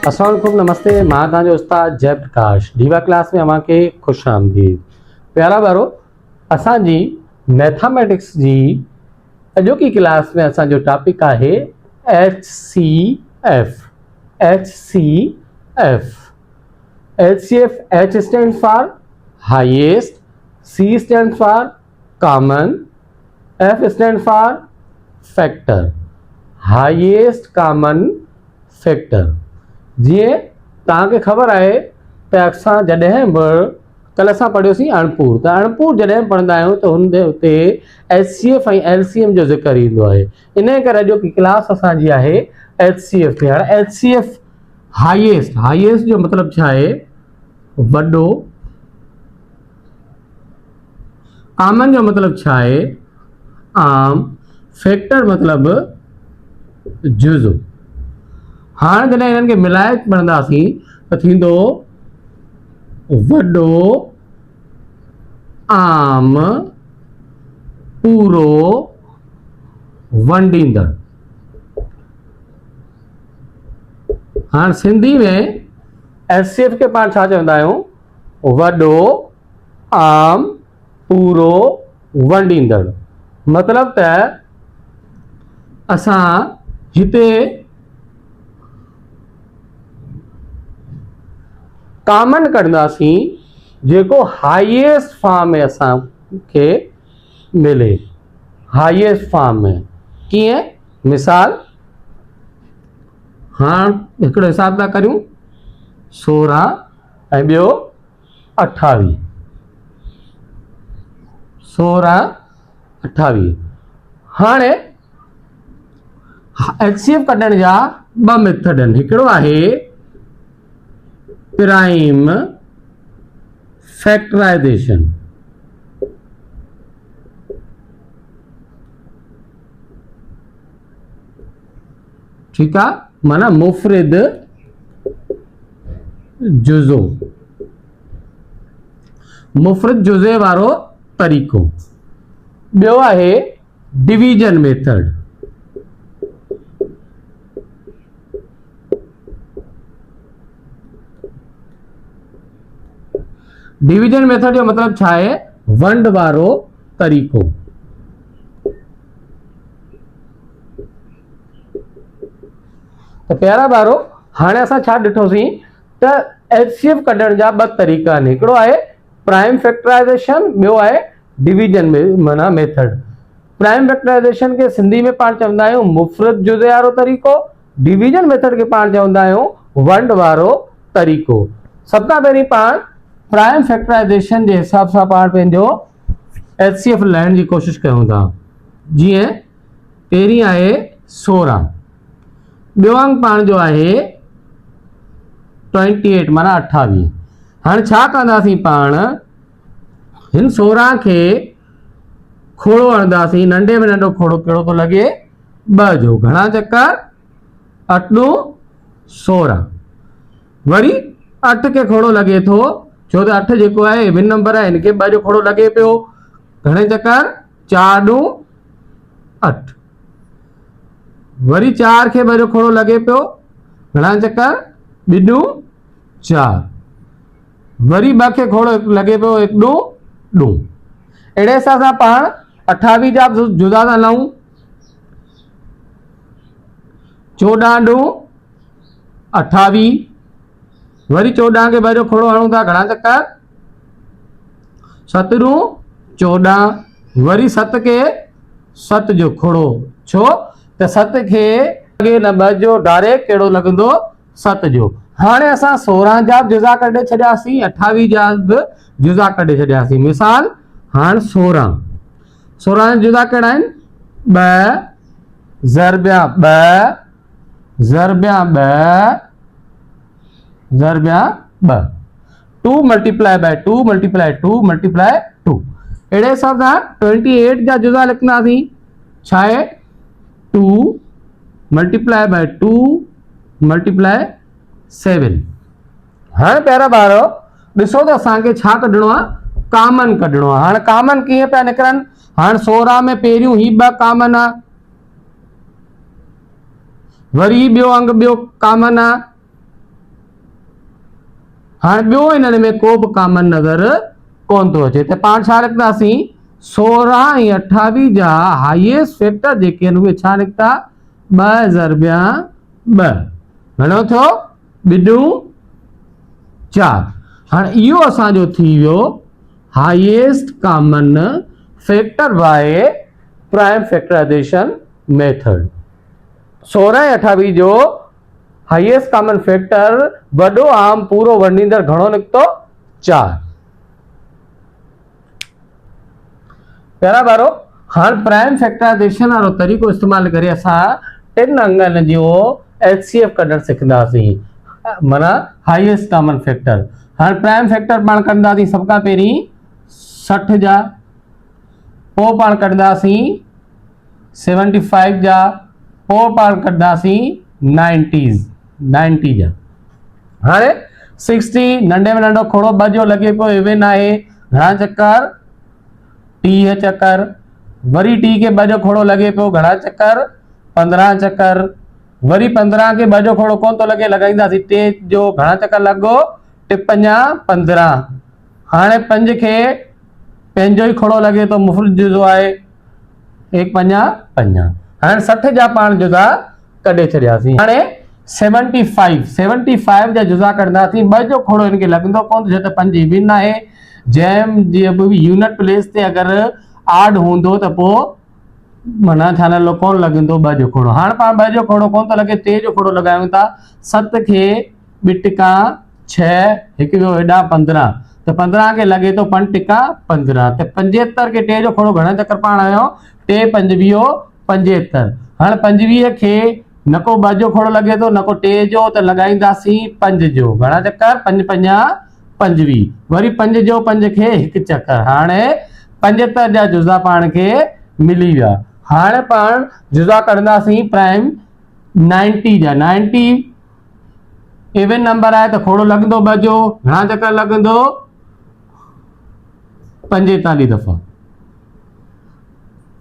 अस्सलाम वालेकुम, नमस्ते। मां तव्हांजो उस्ताद जयप्रकाश। डीवा क्लास में अव्हांखे खुश आमदीद। प्यारा ॿारो, असांजी मैथमेटिक्स जी अॼोकी क्लास में असांजो टॉपिक आहे HCF। H stands for highest, C stands for common, F stands for factor, highest common factor। जीअं तव्हांखे ख़बर आहे त असां जॾहिं बि कल्ह असां पढ़ियोसीं अणपुर, त अणपुर जॾहिं पढ़ंदा आहियूं त हुते HCF ऐं LCM जो ज़िक्र ईंदो आहे। इन करे अॼोकी क्लास असांजी आहे HCF ते। हाणे HCF हाईएस्ट जो मतिलबु छा आहे? वॾो। कॉमन जो मतिलबु छा आहे? आम। फैक्टर मतिलबु जुज़ो। हाणे जॾहिं इन्हनि खे मिलाए पढ़ंदासीं त थींदो वॾो, आम, पूरो, वंडींदड़। हाणे सिंधी में HCF खे पाण छा चवंदा आहियूं? वॾो, आम, पूरो, वंडींदड़। मतिलबु त असां हिते कॉमन कढंदासीं जेको हाईएस्ट फॉर्म में असांखे मिले। हाईएस्ट फॉर्म में कीअं? मिसाल, हाणे हिकिड़ो हिसाब था करियूं, 16 ऐं ॿियो 28। 16, 28। हाणे HCF कढण जा ॿ मेथड आहिनि। हिकिड़ो आहे प्राइम फैक्टराइजेशन। ठीकु आहे, माना मुफ़रिद जुज़ो, मुफ़रिद जुज़े वारो तरीक़ो। ॿियो आहे डिवीजन मेथड। डिवीजन मेथड जो मतलब छा है? वंड वारो तरीक़ो। तो प्यारा ॿारो, हाणे असां छा ॾिठोसीं त HCF कढण जा ॿ तरीक़ा आहिनि। हिकिड़ो आहे प्राइम फैक्टराइजेशन, ॿियो आहे डिवीजन में माना मेथड। प्राइम फैक्टराइजेशन के सिंधी में पाण चवंदा आहियूं मुफ़रत जुज़े वारो तरीक़ो। डिवीजन मेथड के पाण चवंदा आहियूं वंड वारो तरीक़ो। सब खां पहिरीं पाण प्राइम फैक्टराइजेशन के हिसाब से पाण पंहिंजो HCF लाइन की कोशिश कयूं था। जीअं पहिरीं आहे 16, ॿियो अंक पाण जो आहे 28 माना 28। हाणे छा कंदासीं? पाण हिन 16 के खोड़ो हणंदासीं। नंढे में नंढो खोड़ो कहिड़ो थो लॻे? 2 जो। घणा चक्कर? 8 × 16। वरी 8 के खोड़ो लॻे थो, छो त 8 जेको आहे ॿिन नंबर आहे, हिनखे 2 जो खोड़ो लॻे पियो। घणे चक्कर? 4 × 8। वरी 4 खे 2 जो खोड़ो लॻे पियो। घणा चक्कर? 2 × 4। वरी 2 खे खोड़ो लॻे पियो, 1 × 2। अहिड़े हिसाब सां पाण 28 जा जुदा था लाऊं। 14 × 28। वरी 14 के 2 जो खोड़ो हणूं था। घणा चक्कर? 7 × 14। वरी 7 के 7 जो खोड़ो, छो त 7 खे लॻे न 2 जो, डायरेक्ट कहिड़ो लॻंदो? 7 जो। हाणे असां 16 जा जुज़ा कढे छॾियासीं, 28 जा बि जुज़ा कढे छॾियासीं। मिसाल, हाणे 16 जुदा कहिड़ा आहिनि? 2 ज़रबिया 2 ज़रबिया 2 ज़रबिया 2। 2 × 2 × 2 × 2। अहिड़े हिसाब सां 28 जा जुदा लिखंदासीं। छा आहे? 2 × 2 × 7। हाणे प्यारा ॿारो ॾिसो त असांखे छा कढणो आहे? कॉमन कढणो आहे। हाणे कॉमन कीअं पिया निकिरनि? हाणे 16 में पहिरियों ही 2 कॉमन आहे, वरी ॿियो अंग ॿियो कॉमन आहे, हाँ ॿियो इन्हनि में को बि कॉमन नज़र कोन थो अचे, त पाण छा लिखंदासीं 16 ऐं 28 जा हाईएस्ट फैक्टर जेके आहिनि उहे छा निकिता 2 ज़रबिया 2 घणो थियो 2 4। हाँ इहो असांजो थी वियो highest common factor by prime factorization method. 16 ऐं 28 जो हाईएस्ट कॉमन फैक्टर वॾो आम पूरो वंडींदड़ घणो निकितो 4। पहिरां वारो हाणे प्राइम फैक्टराइजेशन वारो तरीक़ो इस्तेमाल करे असां 3 अंगनि जो HCF कढणु सिखंदासीं, माना हाईएस्ट कॉमन फैक्टर। हाणे प्राइम फैक्टर पाण कढंदासीं सभ खां पहिरीं 60 जा, पोइ पाण कढंदासीं 75 जा, पोइ पाण कढंदासीं 90 जा। हाणे 60 नंढे में नंढो खोड़ो 2 जो लॻे पियो इवन आहे घणा चक्कर 30 चक्कर, वरी 30 के 2 जो खोड़ो लॻे पियो घणा चक्कर 15 चक्कर, वरी 15 के 2 जो खोड़ो कोन थो लॻे लॻाईंदासीं 3 जो घणा चक्कर लॻो 5 15। हाणे 5 खे पंहिंजो ई खोड़ो लॻे थो मुफ़्त जुज़ो आहे 1 5 5। हाणे 60 जा पाण जुज़ा कढे छॾियासीं। हाणे 75 जा जुज़ा कढंदासीं 2 जो खोड़ो हिनखे लॻंदो कोन छो त 5 इवन आहे, जंहिं जीअं बि यूनिट प्लेस ते अगरि आड हूंदो त पोइ माना छा नालो कोन लॻंदो 2 जो खोड़ो। हाणे पाण 2 जो खोड़ो कोन थो लॻे 3 जो खोड़ो लॻायूं था, 7 खे 2 टिका 6 1 ॿियो हेॾा 15 त 15 खे लॻे थो 5 टिका 15 त 75 खे 3 जो खोड़ो घणा चक्कर पाण आयो 3 5 75। हाणे 25 खे न को 2 जो खोड़ो लॻे थो न को 3 जो त लॻाईंदासीं 5 जो घणा चक्कर 5 5 25, वरी 5 जो 5 खे 1 चक्कर। हाणे 75 जा जुज़ा पाण खे मिली विया। हाणे पाण जुज़ा कढंदासीं प्राइम 90 जा। 90 इवन नंबर आहे त खोड़ो लॻंदो 2 जो घणा चक्कर लॻंदो 45 दफ़ा।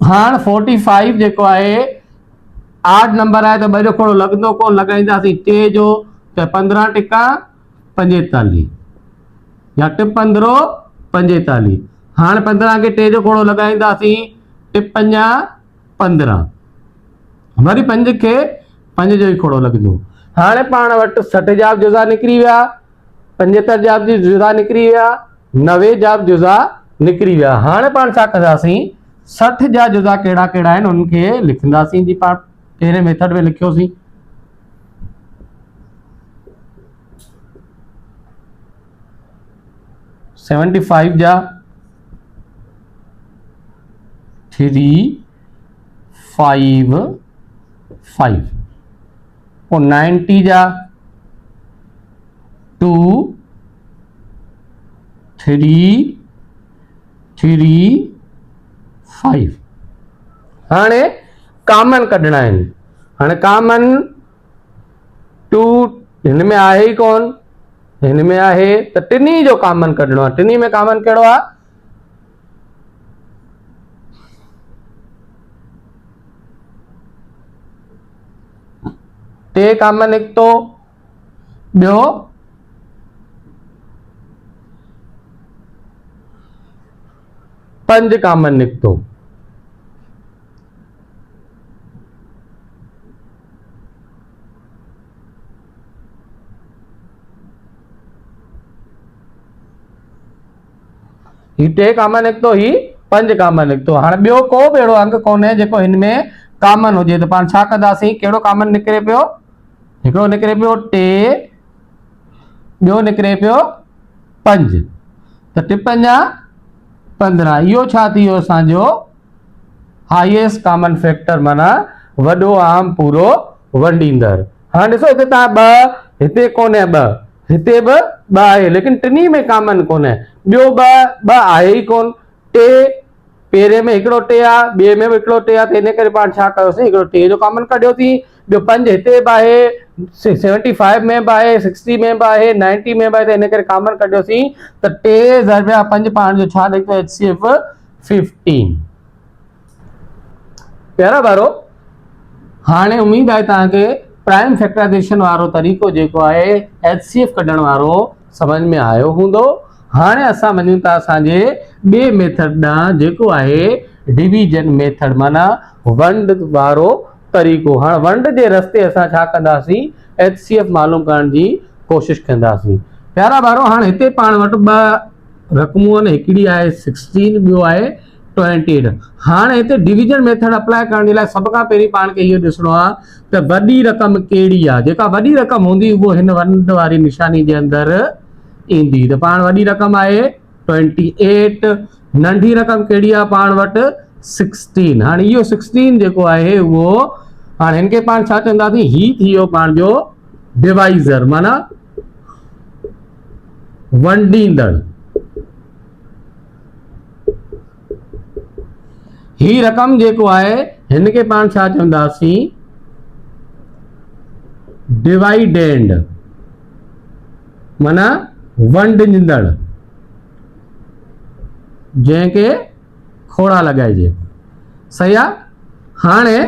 हाणे 45 जेको आहे 8 नंबर आहे त 2 जो खोड़ो लॻंदो कोन लॻाईंदासीं 3 जो त 15 टिका 45 या टिप 15 45। हाणे 15 खे 3 जो खोड़ो लॻाईंदासीं टिप 5 15, वरी 5 खे 5 जो ई खोड़ो लॻंदो। हाणे पाण वटि 60 जा जुज़ा निकिरी विया, 75 जा जुज़ा निकिरी विया, 90 जा जुज़ा निकिरी विया। हाणे पाण छा कंदासीं 60 जा जुज़ा कहिड़ा कहिड़ा आहिनि उनखे लिखंदासीं। जी पाण पहिरें मेथड में लिखियोसीं $75 जा 3 5 5, और 90 जा 2 3 3 5। हाणे कॉमन कढणा आहिनि। हाणे कॉमन 2 हिन में आहे ई कोन, हिन में आहे त टिनी जो कॉमन कढणो आहे। टिनी में कॉमन कहिड़ो आहे 3 कॉमन निकितो, ॿियो 5 कॉमन निकितो। ही 3 कॉमन निकितो, ही 5 कॉमन निकितो। हाणे ॿियो को बि अहिड़ो अंग कोन्हे जेको हिन में कॉमन हुजे त पाण छा कंदासीं कहिड़ो कॉमन निकिरे पियो हिकिड़ो निकिरे पियो 3, ॿियो निकिरे पियो 5 त टिप 5 15। इहो छा थी वियो असांजो हाईएस्ट कॉमन फैक्टर माना वॾो आम पूरो वंडींदड़। हाणे ॾिसो हिते तव्हां 2 हिते कोन्हे 2 हिते बि 2 आहे लेकिन टिनी में कॉमन कोन्हे, ॿियो 2 आहे ई कोन। 3 पहिरें में हिकिड़ो 3 आहे, ॿिए में बि हिकिड़ो 3 आहे त इन करे पाण छा कयोसीं हिकिड़ो 3 जो कॉमन कढियोसीं, ॿियो 5 हिते बि आहे, 75 में बि आहे, 60 में बि आहे, 90 में बि आहे त इन करे कॉमन कढियोसीं त 3 ज़रबिया 5 पाण जो छा निकितो HCF 15। पहिरां वारो हाणे उम्मीद आहे तव्हांखे प्राइम फैक्टराइजेशन वारो तरीक़ो जेको आहे HCF कढण वारो समझ में आयो हूंदो। हाणे असां वञूं था असांजे ॿिए मेथड ॾांहुं जेको आहे डिवीजन मेथड, माना वंड वारो तरीक़ो। हाणे वंड जे रस्ते असां छा कंदासीं, HCF मालूम करण जी कोशिश कंदासीं। प्यारा ॿारो, हाणे हिते पाण वटि ॿ रक़मूं आहिनि, हिकिड़ी आहे 16, ॿियो आहे 28। हाणे हिते डिवीजन मेथड अप्लाई करण जे लाइ सभ खां पहिरीं पाण खे इहो ॾिसणो आहे त वॾी रक़म कहिड़ी आहे। जेका वॾी रक़म हूंदी उहो हिन वंड वारी निशानी जे अंदरि ईंदी। त पाण वॾी रक़म आहे 28, नंढी रक़म कहिड़ी आहे पाण वटि 16। हाणे इहो 16 जेको आहे उहो, हाणे हिन खे पाण छा चवंदासीं, ही थी वियो पंहिंजो डिवाइज़र, माना वंडींदड़। ही रक़म जेको आहे हिन खे पाण छा चवंदासीं, डिवाइडेंड, माना वंडींदड़, जंहिंखे खोड़ा लॻाइजे। सही आहे। हाणे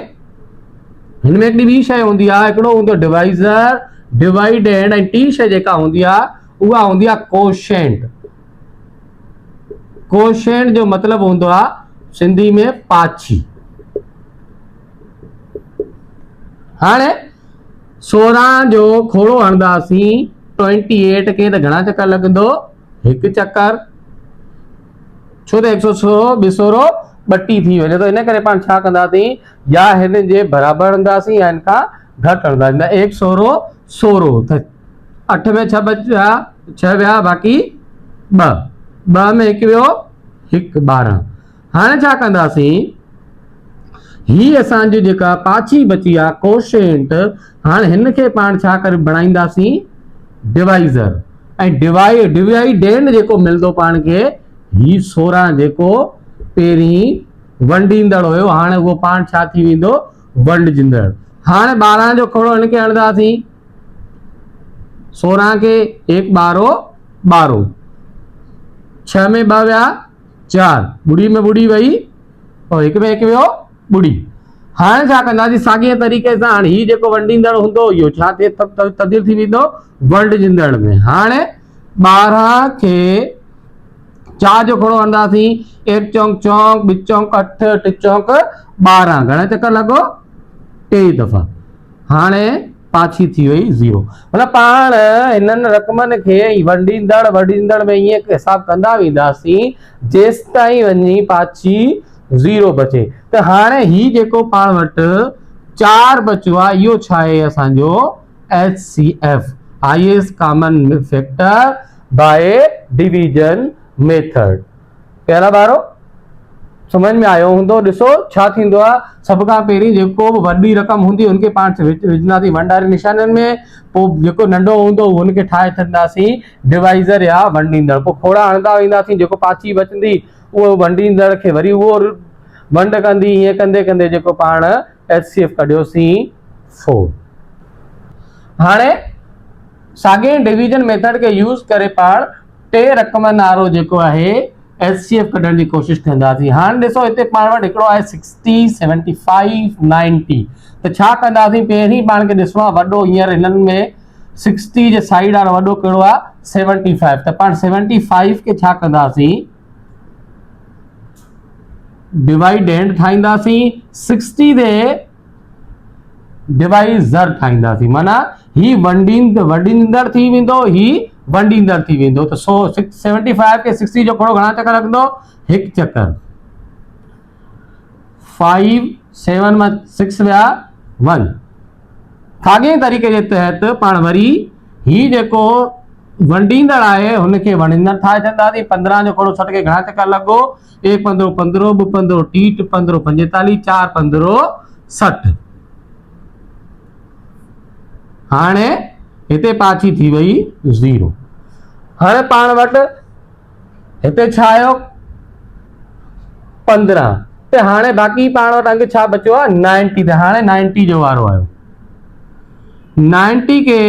हिन में हिकिड़ी ॿी शइ हूंदी आहे, हिकिड़ो हूंदो डिवाइज़र, डिवाइडेंड, ऐं टी शइ जेका हूंदी आहे उहा हूंदी आहे कोशेंट। कोशेंट जो मतिलबु हूंदो आहे सिंधी में पाछी। हाणे 16 जो खोड़ो हणंदासीं 28 खे, त घणा चक्कर लॻंदो, हिकु चक्कर। छो त 116 ॿिसोरो 32 थी वञे, त इन करे पाण छा कंदासीं, या हिन जे बराबरि हणंदासीं या हिन खां घटि हणंदासीं। 1 सोरो 16, त 8 में 6 बचा, 6 विया, बाक़ी 2 में 1 वियो, 1 12। हाणे छा कंदासीं, ही असांजी जेका पाछी बची आहे कोशेंट, हाणे हिन खे पाण छा करे बणाईंदासीं, डिवाइज़र। ऐं डिवाइडेंड जेको मिलंदो पाण खे, ही 16 जेको पहिरीं वंडींदड़ हुयो, हाणे उहो पाण छा थी वेंदो, वंडजिंदड़। हाणे 12 जो खोड़ो हिन खे हणंदासीं, 16 खे 1 12 12, 6 में 2 विया, 4, ॿुड़ी में ॿुड़ी वई, और 1 में 1 वियो, ॿुड़ी। हाणे छा कंदासीं, साॻिए तरीक़े सां हाणे ही जेको वंडींदड़ हूंदो इहो छा थिए, तब्दील थी वेंदो वंडजिंदड़ में। हाणे 12 खे 4 जो खोड़ो हणंदासीं, 1 चौंक 4, 2 चौंक 8, 3 चौंक 12, घणा चक्कर लॻो, 3 दफ़ा। हाणे पाछी थी वई 0। मतलब पाण हिननि रक़मनि खे वंडींदड़ में ईअं हिसाब कंदा वेंदासीं जेसि ताईं वञी पाछी 0 बचे। त हाणे ही जेको पाण वटि 4 बचियो आहे, इहो छा आहे असांजो HCF, highest common factor by division method. प्यारा ॿारो, समझ में आयो हूंदो। ॾिसो छा थींदो आहे, सभ खां पहिरीं जेको वॾी रक़म हूंदी हुनखे पाण विझंदासीं वंड वारी निशानियुनि में, पोइ जेको नंढो हूंदो हुनखे ठाहे छॾींदासीं डिवाइज़र या वंडींदड़। पोइ खोड़ा हणंदा वेंदासीं, जेको पाछी बचंदी उहो वंडींदड़ खे वरी उहो वंड कंदी। ईअं कंदे कंदे जेको पाण HCF कढियोसीं 4। हाणे साॻिए डिवीजन मेथड खे यूज़ करे पाण 3 रक़मनि वारो जेको आहे HCF कढण जी कोशिश कंदासीं। हाणे ॾिसो हिते पाण वटि हिकिड़ो आहे 60, 75, 90। त छा कंदासीं, पहिरीं पाण खे ॾिसणो आहे वॾो, हींअर हिननि में 60 जे साइड वारो वॾो कहिड़ो आहे, 75। त पाण 75 खे छा कंदासीं, डिवाइडेंड ठाहींदासीं, 60 ते डिवाइज़र ठाहींदासीं, माना ही वंडींदड़ थी वेंदो, ही वंडींदड़ थी वेंदो। त 75 के 60 जो खोड़ो घणा चक्कर लॻंदो, 1 चक्कर। 5 7 में 6 विया, 1। साॻिए तरीक़े जे तहत पाण वरी ही जेको वंडींदड़ आहे हुनखे वंडींदड़ ठाहे छॾींदासीं। 15 जो खोड़ो 60 खे घणा चक्कर लॻो, 1 15 15, 2 15 30, 15 45, 4 15 60। हाणे हिते पाछी थी वई 0। हाणे पाण वटि हिते छा आयो, 15। त हाणे बाक़ी पाण वटि अंग छा बचियो आहे, 90। त हाणे 90 जो वारो आयो। 90 खे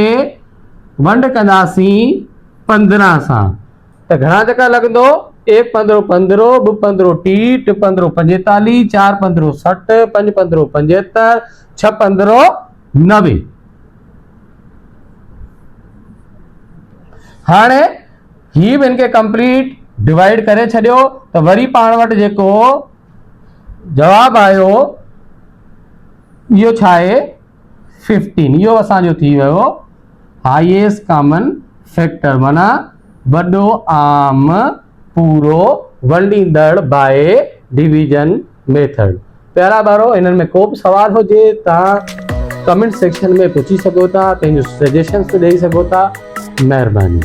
वंड कंदासीं 15 सां, त घणा चक्कर लॻंदो, 1 15 15, 2 15 30, 3 15 45, 4 15 60, 5 15 75, 6 15 90। हाणे ही बि इनके कंप्लीट डिवाइड करे छॾियो त वरी पाण वटि जेको जवाब आयो इहो छा आहे 15। इहो असांजो थी वियो हाईएस्ट कॉमन फैक्टर, माना वॾो आम पूरो वंडींदड़ बाय डिवीजन मेथड। प्यारा ॿारो, इन्हनि में को बि सवाल हुजे तव्हां कमेंट सेक्शन में पुछी सघो था, पंहिंजो सजेशन्स ॾेई सघो था। महिरबानी।